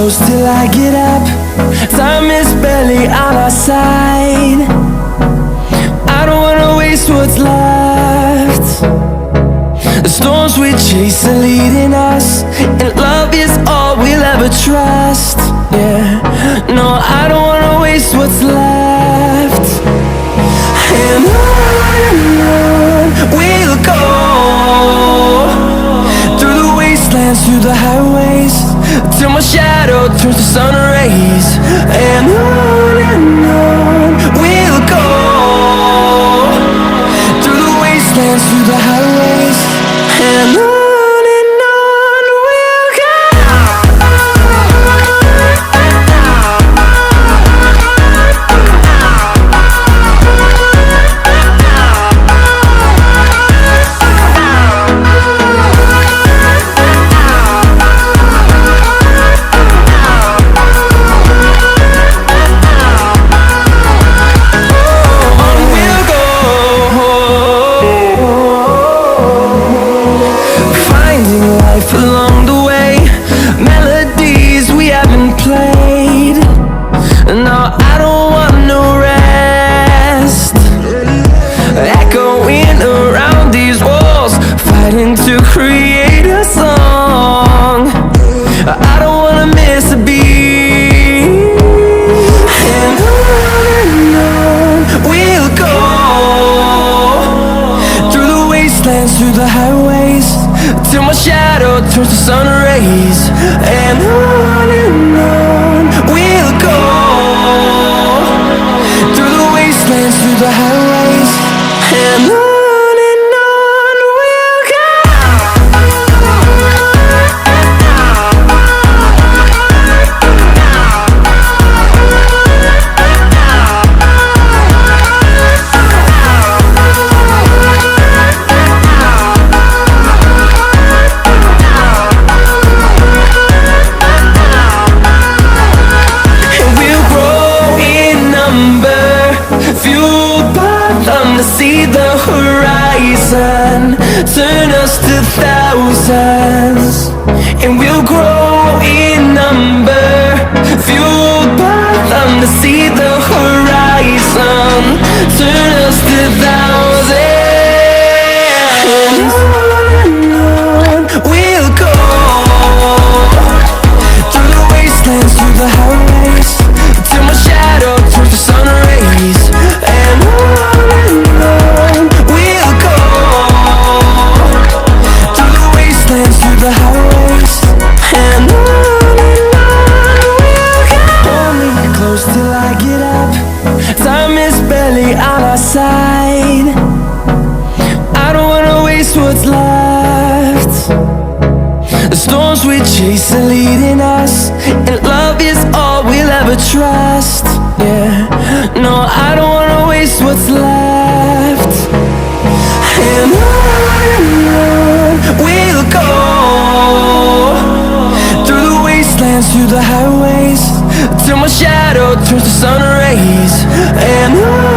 close till I get up. Time is barely on our side. I don't wanna waste what's left. The storms we chase are leading us, and love is all we'll ever trust. Yeah, no, I don't wanna waste what's left. And on we'll go, through the wastelands, through the highways, till my shadow turns to sun rays. And on we'll go, through the wastelands, through the highways, and on we'll go. Along the way, melodies we haven't played. No, I don't want no rest. Echoing around these walls, fighting to create a song. I don't wanna miss a beat. And on we'll go, through the wastelands, through the highways, till my shadow turns to sun rays. And on we'll go, through the wastelands, through the highways, and on we'll go. Fueled by them to see the horizon, turn us to thousands, and we'll grow in number. Fueled by them to see the horizon, turn us to thousands. And on we'll go, through the wastelands, through the highways, till my shadow turns to sun rays. And on we'll go, through the wastelands, through the highways, and on we'll go. Only close till I get up. Time is barely on our side. I don't wanna waste what's left. The storms we chase are leading us, and love is all we'll ever trust. Yeah, no, I don't wanna waste what's left. And on we'll go, through the wastelands, through the highways, till my shadow turns to sun rays. And on